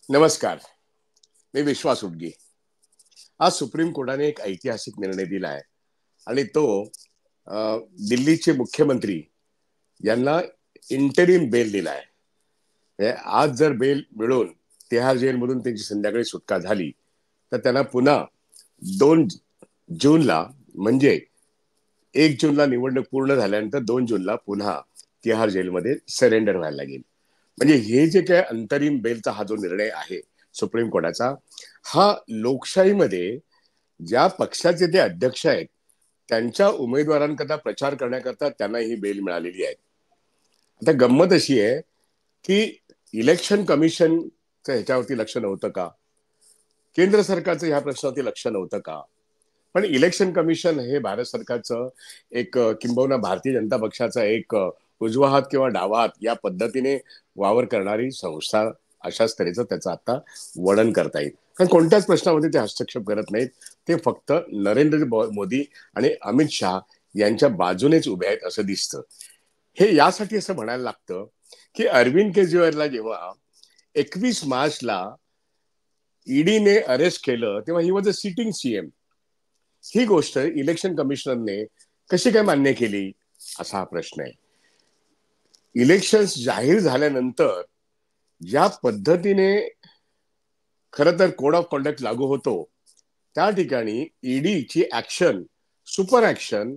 नमस्कार. मी विश्वास उडगी. आज सुप्रीम कोर्टाने एक ऐतिहासिक निर्णय दिला आहे आणि तो अ, दिल्लीचे मुख्यमंत्री यांना इंटरिम बेल दिला आहे. आज जर बेल मिळून तिहार जेलमधून त्यांची संध्याकाळी सुटका झाली तर त्यांना पुन्हा 2 जूनला म्हणजे 1 जूनला निवडणूक पूर्ण झाल्यानंतर 2 जूनला पुन्हा तिहार जेलमध्ये सरेंडर व्हायला लागेल. म्हणजे हे जे काय अंतरिम बेलचा हा जो निर्णय आहे सुप्रीम कोर्टाचा, हा लोकशाहीमध्ये ज्या पक्षाचे ते अध्यक्ष आहेत त्यांच्या उमेदवारांकरता प्रचार करण्याकरता त्यांना ही बेल मिळालेली आहे. आता गंमत अशी आहे की इलेक्शन कमिशनचं ह्याच्यावरती लक्ष नव्हतं का? केंद्र सरकारचं ह्या प्रश्नावरती लक्ष नव्हतं का? पण इलेक्शन कमिशन हे भारत सरकारचं एक किंबहुना भारतीय जनता पक्षाचा एक उजवा हात किंवा डावा हात या पद्धतीने वावर करणारी संस्था अशाच तऱ्हेचं त्याचं आता वर्णन करता येईल. कारण कोणत्याच प्रश्नामध्ये ते हस्तक्षेप करत नाहीत. ते फक्त नरेंद्र मोदी आणि अमित शहा यांच्या बाजूनेच उभे आहेत असं दिसतं. हे यासाठी असं म्हणायला लागतं की अरविंद केजरीवालला जेव्हा 21 मार्चला ईडीने अरेस्ट केलं तेव्हा ही वॉज अ सिटिंग सीएम. ही गोष्ट इलेक्शन कमिशनरने कशी काय मान्य केली असा हा प्रश्न आहे. इलेक्शन जाहीर झाल्यानंतर ज्या पद्धतीने खरं तर कोड ऑफ कॉन्डक्ट लागू होतो त्या ठिकाणी ईडीची action, super action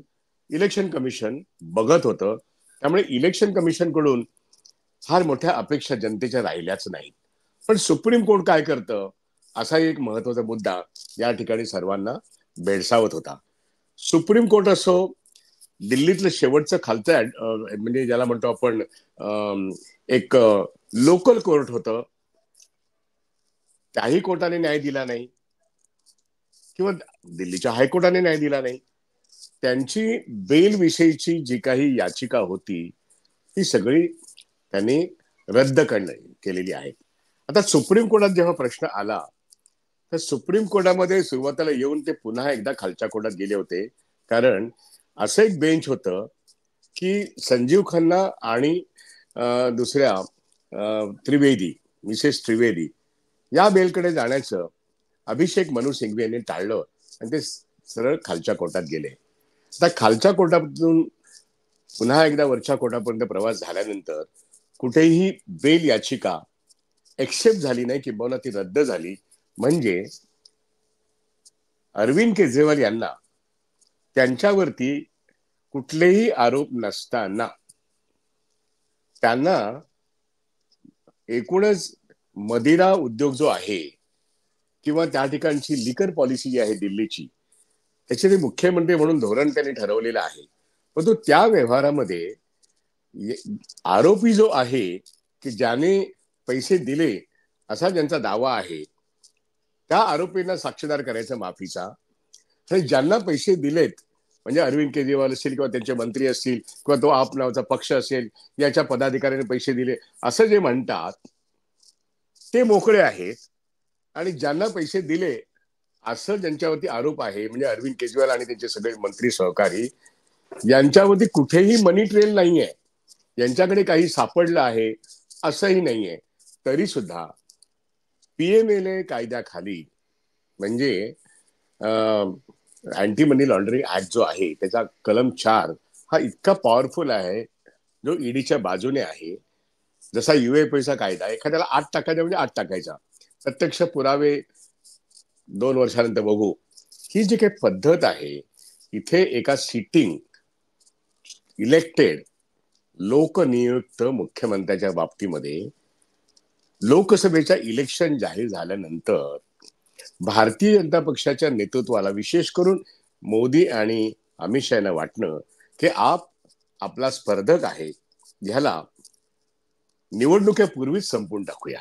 election commission बघत होतं. त्यामुळे इलेक्शन कमिशन कडून फार मोठ्या अपेक्षा जनतेच्या राहिल्याच नाहीत. पण सुप्रीम कोर्ट काय करतं असा एक महत्वाचा मुद्दा या ठिकाणी सर्वांना भेडसावत होता. सुप्रीम कोर्ट असो, दिल्लीतलं शेवटचं खालचं म्हणजे ज्याला म्हणतो आपण एक लोकल कोर्ट होतं, त्याही कोर्टाने न्याय दिला नाही किंवा दिल्लीच्या हायकोर्टाने न्याय दिला नाही. त्यांची बेल विषयीची जी काही याचिका होती ती सगळी त्यांनी रद्द केलेली आहे. आता सुप्रीम कोर्टात जेव्हा प्रश्न आला तर सुप्रीम कोर्टामध्ये सुरुवातीला येऊन ते पुन्हा एकदा खालच्या कोर्टात गेले होते. कारण असं एक बेंच होतं की संजीव खन्ना आणि दुसऱ्या त्रिवेदी, मिसेस त्रिवेदी या बेलकडे जाण्याचं अभिषेक मनु सिंघवी यांनी टाळलं आणि ते सरळ खालच्या कोर्टात गेले. आता खालच्या कोर्टातून पुन्हा एकदा वरच्या कोर्टापर्यंत प्रवास झाल्यानंतर कुठेही बेल याचिका एक्सेप्ट झाली नाही किंवा ती रद्द झाली. म्हणजे अरविंद केजरीवाल यांना त्यांच्यावरती कुठलेही आरोप नसताना त्यांना एकूणच मदिरा उद्योग जो आहे किंवा त्या ठिकाणची लिकर पॉलिसी जी आहे दिल्लीची त्याचे ते मुख्यमंत्री म्हणून धोरण त्यांनी ठरवलेलं आहे. परंतु त्या व्यवहारामध्ये आरोपी जो आहे की ज्याने पैसे दिले असा ज्यांचा दावा आहे त्या आरोपींना साक्षीदार करायचा माफीचा. आणि ज्यांना पैसे दिलेत म्हणजे अरविंद केजरीवाल असतील किंवा त्यांचे मंत्री असतील किंवा तो आप नावाचा पक्ष असेल याच्या पदाधिकाऱ्याने पैसे दिले असं जे म्हणतात ते मोकळे आहेत. आणि ज्यांना पैसे दिले असं ज्यांच्यावरती आरोप आहे म्हणजे अरविंद केजरीवाल आणि त्यांचे सगळे मंत्री सहकारी यांच्यावरती कुठेही मनी ट्रेल नाहीये, यांच्याकडे काही सापडलं आहे असंही नाहीये. तरी सुद्धा पीएमएलए कायद्याखाली म्हणजे अँटी मनी लॉन्ड्रिंग ऍक्ट जो आहे त्याचा कलम 4 हा इतका पॉवरफुल आहे जो ईडीच्या बाजूने आहे. जसा यूएपीचा कायदा एखाद्याला 8 टाकायचा म्हणजे 8 टाकायचा, प्रत्यक्ष पुरावे 2 वर्षानंतर बघू. ही जी काही पद्धत आहे इथे एका सिटिंग इलेक्टेड लोकनियुक्त मुख्यमंत्र्याच्या बाबतीमध्ये लोकसभेच्या इलेक्शन जाहीर झाल्यानंतर भारतीय जनता पक्षाच्या नेतृत्वाला विशेष करून मोदी आणि अमित शहा यांना वाटणं की आपला स्पर्धक आहे ह्याला निवडणुकीपूर्वीच संपून टाकूया.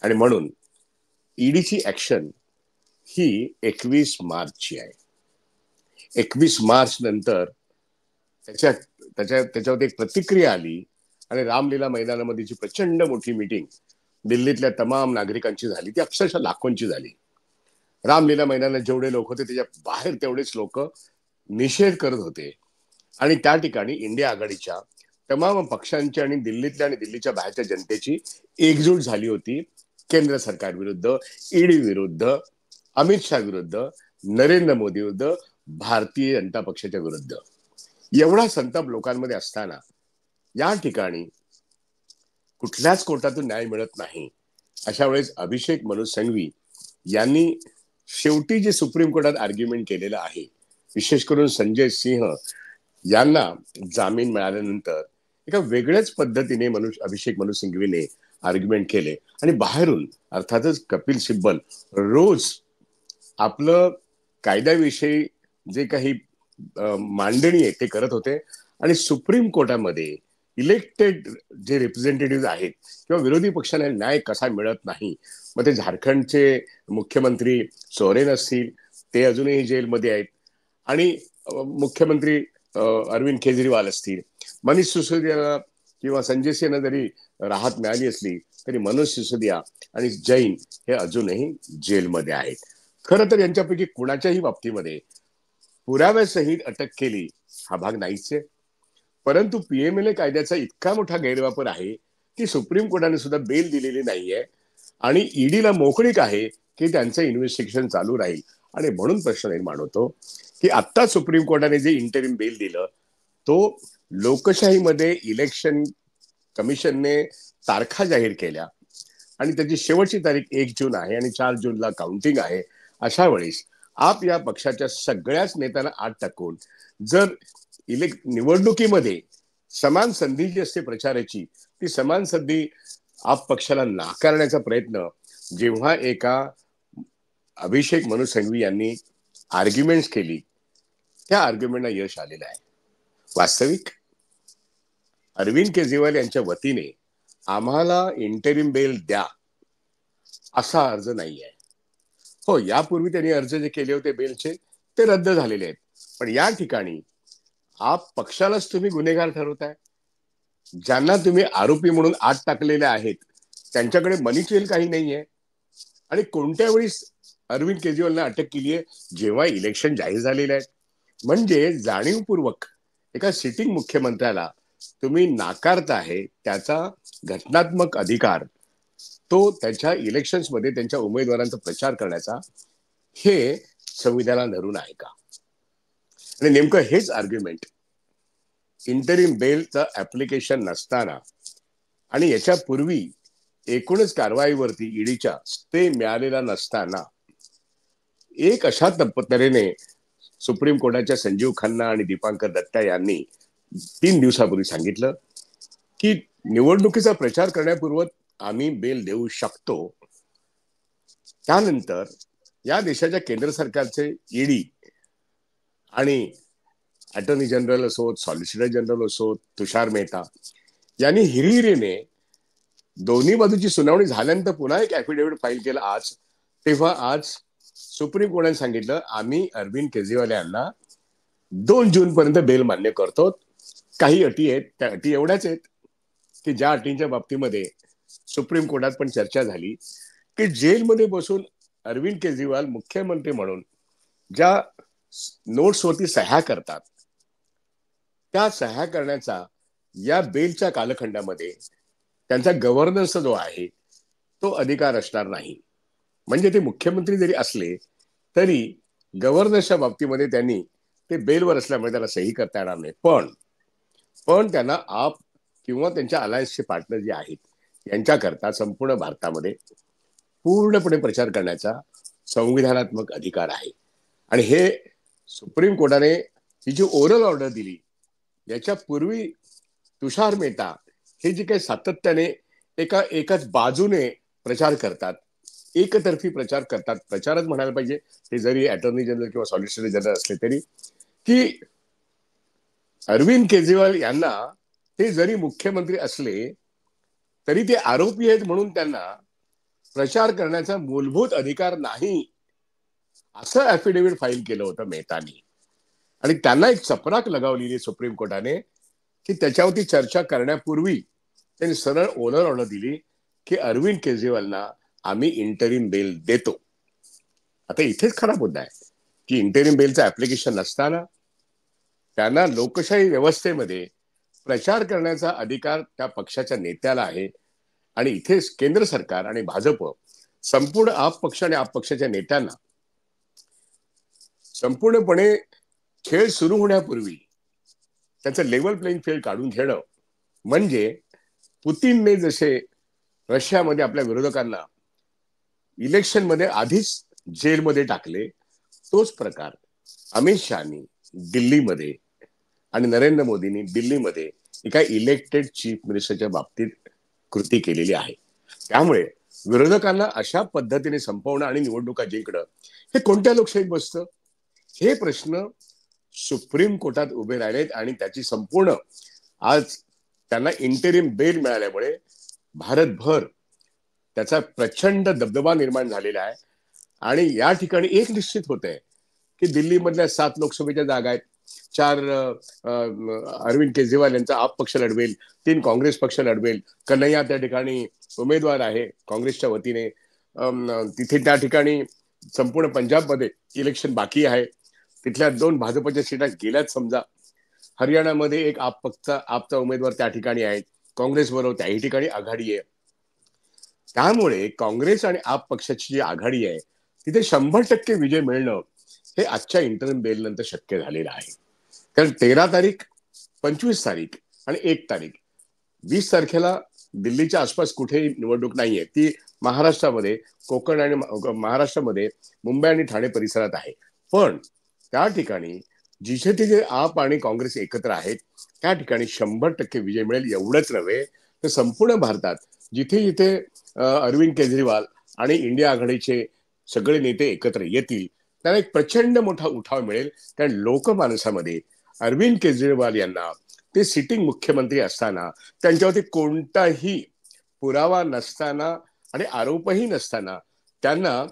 आणि म्हणून ईडीची ऍक्शन ही 21 मार्चची आहे. 21 मार्च नंतर त्याच्यावर एक प्रतिक्रिया आली आणि रामलीला मैदानामध्ये जी प्रचंड मोठी मीटिंग दिल्लीतल्या तमाम नागरिकांची झाली ती अक्षरशः लाखोंची झाली. रामलीला मैदानात जेवढे लोक होते त्याच्या बाहेर तेवढेच लोक निषेध करत होते. आणि त्या ठिकाणी इंडिया आघाडीच्या तमाम पक्षांची आणि दिल्लीतल्या बाहेरच्या जनतेची एकजूट झाली होती केंद्र सरकार विरुद्ध, ईडी विरुद्ध, अमित शहा विरुद्ध, नरेंद्र मोदी विरुद्ध, भारतीय जनता पक्षाच्या विरुद्ध एवढा संताप लोकांमध्ये असताना या ठिकाणी कुठल्याच कोर्टातून न्याय मिळत नाही. अशा वेळेस अभिषेक मनु सिंघवी यांनी शेवटी जे सुप्रीम कोर्टात आर्ग्युमेंट केलेलं आहे, विशेष करून संजय सिंह यांना जामीन मिळाल्यानंतर एका वेगळ्याच पद्धतीने अभिषेक मनु सिंघवीने आर्ग्युमेंट केले आणि बाहेरून अर्थातच कपिल सिब्बल रोज आपलं कायद्याविषयी जे काही मांडणी आहे ते करत होते आणि सुप्रीम कोर्टामध्ये इलेक्टेड जे रिप्रेझेंटेटिव्ह आहेत किंवा विरोधी पक्षांना न्याय कसा मिळत नाही, मग ते झारखंडचे मुख्यमंत्री सोरेन असतील, ते अजूनही जेलमध्ये आहेत, आणि मुख्यमंत्री अरविंद केजरीवाल असतील, मनीष सिसोदिया किंवा संजय सिंहना जरी राहत मिळाली असली तरी मनोज सिसोदिया आणि जैन हे अजूनही जेलमध्ये आहेत. खरं तर यांच्यापैकी कुणाच्याही बाबतीमध्ये पुराव्यासहित अटक केली हा भाग नाहीच आहे. परंतु पीएमएलए कायद्याचा इतका मोठा गैरवापर आहे की सुप्रीम कोर्टाने सुद्धा बेल दिलेली नाहीये आणि ईडीला मोकळीक आहे की त्यांचं इन्व्हेस्टिगेशन चालू राहील. आणि म्हणून प्रश्न निर्माण होतो की आता सुप्रीम कोर्टाने जे इंटरिम बेल दिलं तो लोकशाहीमध्ये इलेक्शन कमिशनने तारखा जाहीर केल्या आणि त्याची शेवटची तारीख 1 जून आहे आणि 4 जूनला काउंटिंग आहे. अशा वेळेस आप या पक्षाच्या सगळ्याच नेत्यांना आत टाकून जर निवडणुकीमध्ये समान संधी जी असते प्रचाराची, ती समान संधी आप पक्षाला नाकारण्याचा प्रयत्न जेव्हा एका अभिषेक मनु सिंघवी यांनी आर्ग्युमेंट्स केली, त्या आर्ग्युमेंटला यश आलेलं आहे. वास्तविक अरविंद केजरीवाल यांच्या वतीने आम्हाला इंटरिम बेल द्या असा अर्ज नाही आहे. हो, यापूर्वी त्यांनी अर्ज जे केले होते बेलचे ते रद्द झालेले आहेत, पण या ठिकाणी आप पक्षालाच तुम्ही गुन्हेगार ठरवताय. ज्यांना तुम्ही आरोपी म्हणून आत टाकलेले आहेत त्यांच्याकडे मनी ट्रेल काही नाहीये. आणि कोणत्या वेळी अरविंद केजरीवालने अटक केली आहे? जेव्हा इलेक्शन जाहीर झालेले आहेत. म्हणजे जाणीवपूर्वक एका सिटिंग मुख्यमंत्र्याला तुम्ही नाकारताय त्याचा घटनात्मक अधिकार, तो त्यांच्या इलेक्शन्स मध्ये त्यांच्या उमेदवारांचा प्रचार करण्याचा, हे संविधानाला धरून आहे का? आणि नेमकं हेच आर्ग्युमेंट इंटरिम बेलचं ऍप्लिकेशन नसताना आणि याच्या पूर्वी एकूणच कारवाईवरती ईडीच्या स्टे मिळालेला नसताना एक अशा तऱ्हेने सुप्रीम कोर्टाच्या संजीव खन्ना आणि दीपांकर दत्ता यांनी 3 दिवसापूर्वी सांगितलं की निवडणुकीचा प्रचार करण्यापूर्वी आम्ही बेल देऊ शकतो. त्यानंतर या देशाच्या केंद्र सरकारचे ईडी आणि अटॉर्नी जनरल असोत, सॉलिसिटर जनरल असोत, तुषार मेहता यांनी हिरिरीने दोन्ही बाजूची सुनावणी झाल्यानंतर पुन्हा एक ऍफिडेव्हिट फाईल केलं आज. तेव्हा आज सुप्रीम कोर्टाने सांगितलं आम्ही अरविंद केजरीवाल यांना 2 जून पर्यंत बेल मान्य करतो. काही अटी आहेत, त्या अटी एवढ्याच आहेत की ज्या अटींच्या बाबतीमध्ये सुप्रीम कोर्टात पण चर्चा झाली की जेलमध्ये बसून अरविंद केजरीवाल मुख्यमंत्री म्हणून ज्या नोट्सवरती सह्या करतात त्या सह्या करण्याचा या बेलच्या कालखंडामध्ये त्यांचा गव्हर्नन्स जो आहे तो अधिकार असणार नाही. म्हणजे ते मुख्यमंत्री जरी असले तरी गव्हर्नन्सच्या बाबतीमध्ये त्यांनी ते बेलवर असल्यामुळे त्याला सही करता येणार नाही. पण त्यांना आप किंवा त्यांच्या अलायन्सचे पार्टनर जे आहेत यांच्याकरता संपूर्ण भारतामध्ये पूर्णपणे प्रचार करण्याचा संविधानात्मक अधिकार आहे. आणि हे सुप्रीम कोर्टाने ही जी ओरल ऑर्डर दिली याच्या पूर्वी तुषार मेहता हे जे काही सातत्याने एकाच बाजूने प्रचार करतात, एकतर्फी प्रचार करतात, प्रचारच म्हणायला पाहिजे, ते जरी अटॉर्नी जनरल किंवा सॉलिसिटर जनरल असले तरी, की अरविंद केजरीवाल यांना ते जरी मुख्यमंत्री असले तरी ते आरोपी आहेत म्हणून त्यांना प्रचार करण्याचा मूलभूत अधिकार नाही असं ऍफिडेव्हिट फाईल केलं होतं मेहतानी. आणि त्यांना एक चपराक लगावलेली सुप्रीम कोर्टाने की त्याच्यावरती चर्चा करण्यापूर्वी त्यांनी सरळ ओरल ऑर्डर दिली की अरविंद केजरीवालना आम्ही इंटरिम बेल देतो. आता इथेच खरा मुद्दा आहे की इंटरिम बेलचं ऍप्लिकेशन नसताना त्यांना लोकशाही व्यवस्थेमध्ये प्रचार करण्याचा अधिकार त्या पक्षाच्या नेत्याला आहे आणि इथे केंद्र सरकार आणि भाजप संपूर्ण आप पक्ष आणि आप पक्षाच्या नेत्यांना संपूर्णपणे खेळ सुरू होण्यापूर्वी त्याचं लेवल प्लेइंग फील्ड काढून घेणं, म्हणजे पुतीनने जसे रशियामध्ये आपल्या विरोधकांना इलेक्शनमध्ये आधीच जेलमध्ये टाकले, तोच प्रकार अमित शहानी दिल्लीमध्ये आणि नरेंद्र मोदींनी दिल्लीमध्ये एका इलेक्टेड चीफ मिनिस्टरच्या बाबतीत कृती केलेली आहे. त्यामुळे विरोधकांना अशा पद्धतीने संपवणं आणि निवडणुका जिंकणं हे कोणत्या लोकशाहीत बसतं? हे प्रश्न सुप्रीम कोर्टात उभे राहिलेत आणि त्याची संपूर्ण आज त्यांना इंटरिम बेल मिळाल्यामुळे भारतभर त्याचा प्रचंड दबदबा निर्माण झालेला आहे. आणि या ठिकाणी एक निश्चित होत आहे की दिल्लीमधल्या 7 लोकसभेच्या जागा आहेत, 4 अरविंद केजरीवाल यांचा आप पक्ष लढवेल, 3 काँग्रेस पक्ष लढवेल. कन्हैया त्या ठिकाणी उमेदवार आहे काँग्रेसच्या वतीने. तिथे त्या ठिकाणी संपूर्ण पंजाबमध्ये इलेक्शन बाकी आहे, तिथल्या 2 भाजपच्या सीटा गेल्यात समजा. हरियाणामध्ये एक आपचा उमेदवार त्या ठिकाणी आहे, काँग्रेस बरोबर त्याही ठिकाणी आघाडी आहे. त्यामुळे काँग्रेस आणि आप पक्षाची जी आघाडी आहे तिथे 100% विजय मिळणं हे आजच्या इंटरिम बेल नंतर शक्य झालेलं आहे. कारण 13 तारीख, 25 तारीख आणि 1 तारीख, 20 तारखेला दिल्लीच्या आसपास कुठेही निवडणूक नाहीये. ती महाराष्ट्रामध्ये, कोकण आणि महाराष्ट्रामध्ये मुंबई आणि ठाणे परिसरात आहे. पण त्या ठिकाणी जिथे तिथे आप आणि काँग्रेस एकत्र आहेत त्या ठिकाणी 100% विजय मिळेल. एवढंच नव्हे तर संपूर्ण भारतात जिथे जिथे अरविंद केजरीवाल आणि इंडिया आघाडीचे सगळे नेते एकत्र येतील त्यांना एक प्रचंड मोठा उठाव मिळेल. कारण लोकमानसामध्ये अरविंद केजरीवाल यांना ते सिटिंग मुख्यमंत्री असताना, त्यांच्यावरती कोणताही पुरावा नसताना आणि आरोपही नसताना त्यांना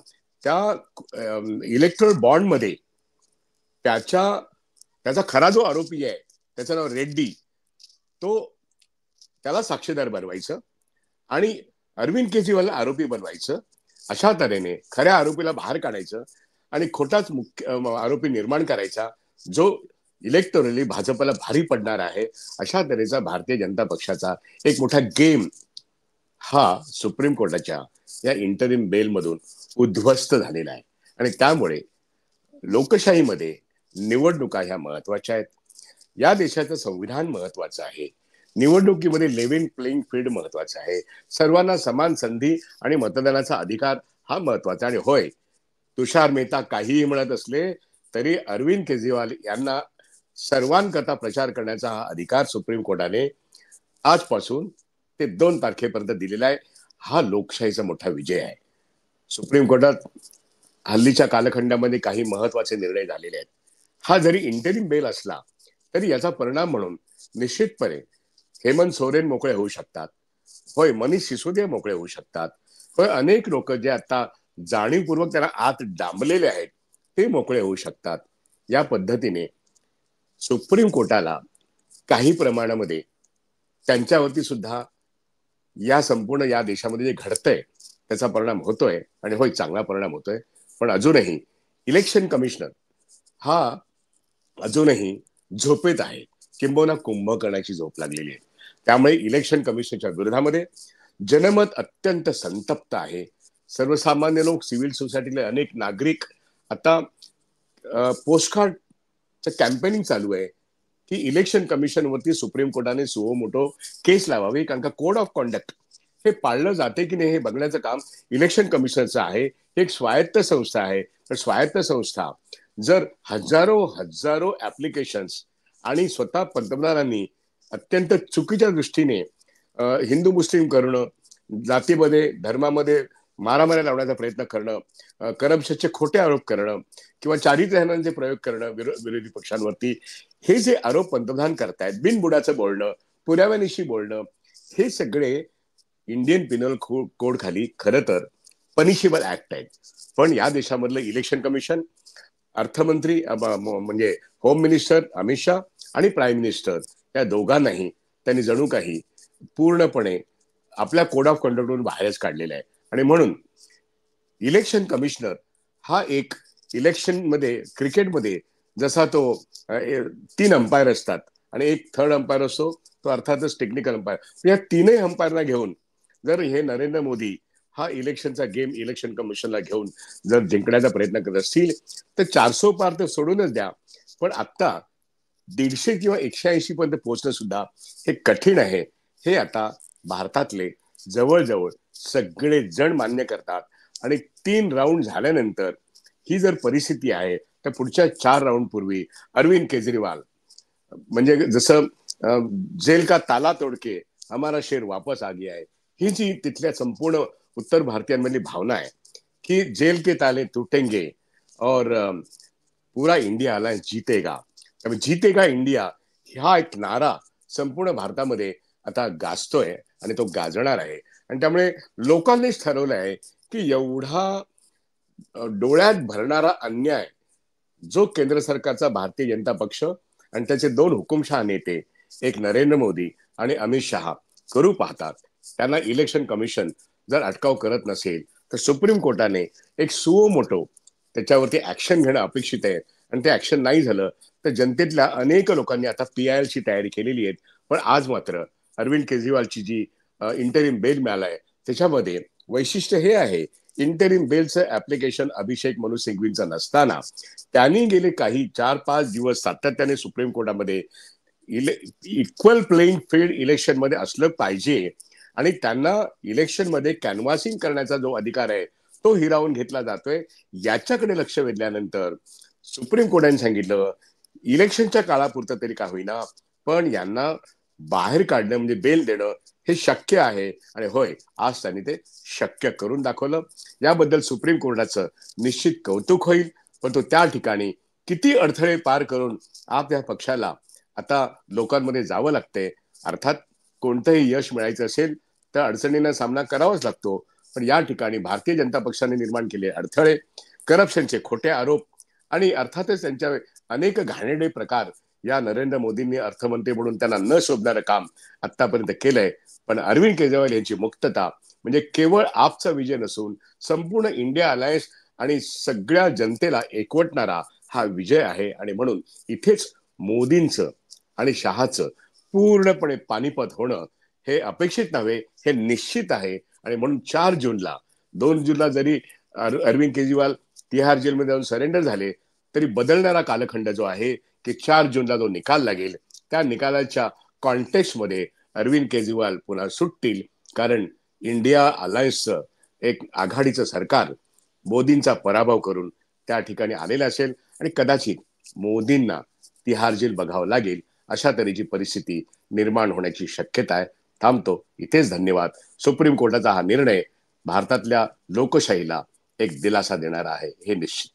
त्या इलेक्ट्रोल बॉन्डमध्ये त्याचा खरा जो आरोपी आहे त्याचं नाव रेड्डी, त्याला साक्षीदार बनवायचं आणि अरविंद केजरीवाल आरोपी बनवायचं. अशा तऱ्हेने खऱ्या आरोपीला बाहेर काढायचं आणि खोटाच आरोपी निर्माण करायचा जो इलेक्टोरली भाजपला भारी पडणार आहे. अशा तऱ्हेचा भारतीय जनता पक्षाचा एक मोठा गेम हा सुप्रीम कोर्टाच्या या इंटरिम बेल मधून उद्ध्वस्त झालेला आहे. आणि त्यामुळे लोकशाहीमध्ये निवडणुका ह्या महत्वाच्या आहेत. या देशाचं संविधान महत्वाचं आहे. निवडणुकीमध्ये लेव्हल प्लेइंग फील्ड महत्वाचं आहे. सर्वांना समान संधी आणि मतदानाचा अधिकार हा महत्वाचा. आणि होय, तुषार मेहता काहीही म्हणत असले तरी अरविंद केजरीवाल यांना सर्वांकरता प्रचार करण्याचा हा अधिकार सुप्रीम कोर्टाने आजपासून ते 2 तारखेपर्यंत दिलेला आहे. हा लोकशाहीचा मोठा विजय आहे. सुप्रीम कोर्टात हल्लीच्या कालखंडामध्ये काही महत्वाचे निर्णय झालेले आहेत. हा जरी इंटरिम बेल असला तरी याचा परिणाम म्हणून निश्चितपणे हेमंत सोरेन मोकळे होऊ शकतात. होय, मनीष सिसोदिया मोकळे होऊ शकतात. होय, अनेक लोक जे आता जाणीवपूर्वक त्यांना आत डांबलेले आहेत ते मोकळे होऊ शकतात. या पद्धतीने सुप्रीम कोर्टाला काही प्रमाणामध्ये त्यांच्यावरती सुद्धा या संपूर्ण या देशामध्ये जे घडतंय त्याचा परिणाम होतोय. आणि होय, चांगला परिणाम होतोय. पण अजूनही इलेक्शन कमिशनर हा अजूनही झोपेत आहे, किंबहुना कुंभकर्णाची झोप लागलेली आहे. त्यामुळे इलेक्शन कमिशनच्या विरोधामध्ये जनमत अत्यंत संतप्त आहे. सर्वसामान्य लोक, सिव्हिल सोसायटीले अनेक नागरिक आता पोस्टकार्डचं कॅम्पेनिंग चालू आहे की इलेक्शन कमिशन वरती सुप्रीम कोर्टाने सुओ मोठो केस लावावी. कारण का कोड ऑफ कॉन्डक्ट हे पाळलं जाते की नाही हे बघण्याचं काम इलेक्शन कमिशनचं आहे. हे एक स्वायत्त संस्था आहे. तर स्वायत्त संस्था जर हजारो ऍप्लिकेशन्स आणि स्वतः पंतप्रधानांनी अत्यंत चुकीच्या दृष्टीने हिंदू मुस्लिम करणं, जातीमध्ये धर्मामध्ये मारामाऱ्या लावण्याचा प्रयत्न करणं, करप्शनचे खोटे आरोप करणं किंवा चारित्र्यहीनांचे प्रयोग करणं विरोधी पक्षांवरती, हे जे आरोप पंतप्रधान करतायत, बिनबुडाचं बोलणं, पुराव्यानिशी बोलणं, हे सगळे इंडियन पिनल कोड खाली खरं तर पनिशेबल ऍक्ट आहेत. पण या देशामधलं इलेक्शन कमिशन, अर्थमंत्री म्हणजे होम मिनिस्टर अमित शाह आणि प्राईम मिनिस्टर या दोघांनाही त्यांनी जणू काही पूर्णपणे आपल्या कोड ऑफ कंडक्टवरून बाहेरच काढलेला आहे. आणि म्हणून इलेक्शन कमिशनर हा एक इलेक्शन मध्ये, क्रिकेटमध्ये जसा तो 3 अंपायर असतात आणि एक थर्ड अंपायर असतो, तो अर्थातच टेक्निकल अंपायर, या 3ही अंपायरना घेऊन जर हे नरेंद्र मोदी हा इलेक्शनचा गेम इलेक्शन कमिशनला घेऊन जर जिंकण्याचा प्रयत्न करत असतील तर 400 पार तर सोडूनच द्या, पण आता 150 किंवा 180 पर्यंत पोहोचणं सुद्धा हे कठीण आहे, हे आता भारतातले जवळजवळ सगळे जण मान्य करतात. आणि 3 राऊंड झाल्यानंतर ही जर परिस्थिती आहे तर पुढच्या 4 राऊंड पूर्वी अरविंद केजरीवाल, म्हणजे जसं जेल का ताला तोडके हमारा शेर वापस आ गया है, ही जी तिथल्या संपूर्ण उत्तर भारतीयांमधली भावना आहे की जेल के ताले तुटेंगे और पूरा इंडिया अलायन्स जीतेगा. त्यामुळे जीतेगा इंडिया हा एक नारा संपूर्ण भारतामध्ये आता गाजतोय आणि तो गाजणार आहे. आणि त्यामुळे लोकांनीच ठरवलं आहे की एवढा डोळ्यात भरणारा अन्याय जो केंद्र सरकारचा भारतीय जनता पक्ष आणि त्याचे 2 हुकुमशहा नेते, एक नरेंद्र मोदी आणि अमित शहा करू पाहतात, त्यांना इलेक्शन कमिशन जर अटकाव करत नसेल तर सुप्रीम कोर्टाने एक सुओ मोटो त्याच्यावरती ऍक्शन घेणं अपेक्षित आहे. आणि ते ऍक्शन नाही झालं तर जनतेतल्या अनेक लोकांनी आता PIL ची तयारी केलेली आहे. पण आज मात्र अरविंद केजरीवालची जी इंटरिम बेल मिळालाय त्याच्यामध्ये वैशिष्ट्य हे आहे, इंटरिम बेलचं ऍप्लिकेशन अभिषेक मनु सिंघवींचा नसताना त्यांनी गेले काही 4-5 दिवस सातत्याने सुप्रीम कोर्टामध्ये इक्वल प्लेइंग फील्ड इलेक्शन मध्ये असलं पाहिजे आणि त्यांना इलेक्शन मध्ये कॅनव्हासिंग करण्याचा जो अधिकार आहे तो हिरावून घेतला जातोय, याच्याकडे लक्ष वेधल्यानंतर सुप्रीम कोर्टाने सांगितलं इलेक्शनच्या काळापुरतं तरी का होईना पण यांना बाहेर काढणं म्हणजे बेल देणं हे शक्य आहे. आणि होय, आज त्यांनी ते शक्य करून दाखवलं. याबद्दल सुप्रीम कोर्टाचं निश्चित कौतुक होईल. पण तो त्या ठिकाणी किती अडथळे पार करून आपल्या पक्षाला आता लोकांमध्ये जावं लागतंय. अर्थात कोणतंही यश मिळायचं असेल तर अडचणींना सामना करावाच लागतो. पण या ठिकाणी भारतीय जनता पक्षाने निर्माण केले अडथळे, करप्शनचे खोटे आरोप आणि अर्थातच त्यांच्या अनेक घाणेरडे प्रकार या नरेंद्र मोदींनी अर्थमंत्री म्हणून त्यांना न शोभणारं काम आतापर्यंत केलंय. पण अरविंद केजरीवाल यांची मुक्तता म्हणजे केवळ आपचा विजय नसून संपूर्ण इंडिया अलायन्स आणि सगळ्या जनतेला एकवटणारा हा विजय आहे. आणि म्हणून इथेच मोदींचं आणि शहाचं पूर्णपणे पानिपत होणं हे अपेक्षित नव्हे, हे निश्चित आहे. आणि म्हणून 4 जूनला 2 जूनला जरी अरविंद केजरीवाल तिहार जेलमध्ये जाऊन सरेंडर झाले तरी बदलणारा कालखंड जो आहे की 4 जूनला जो निकाल लागेल त्या निकालाच्या कॉन्टेक्स्टमध्ये अरविंद केजरीवाल पुन्हा सुटतील. कारण इंडिया अलायन्सचं एक आघाडीचं सरकार मोदींचा पराभव करून त्या ठिकाणी आलेलं असेल आणि कदाचित मोदींना तिहार जेल बघावं लागेल अशा तऱ्हेची परिस्थिती निर्माण होण्याची शक्यता आहे. थांबतो इथेच. धन्यवाद. सुप्रीम कोर्टाचा हा निर्णय भारतातल्या लोकशाहीला एक दिलासा देणारा आहे, हे निश्चित.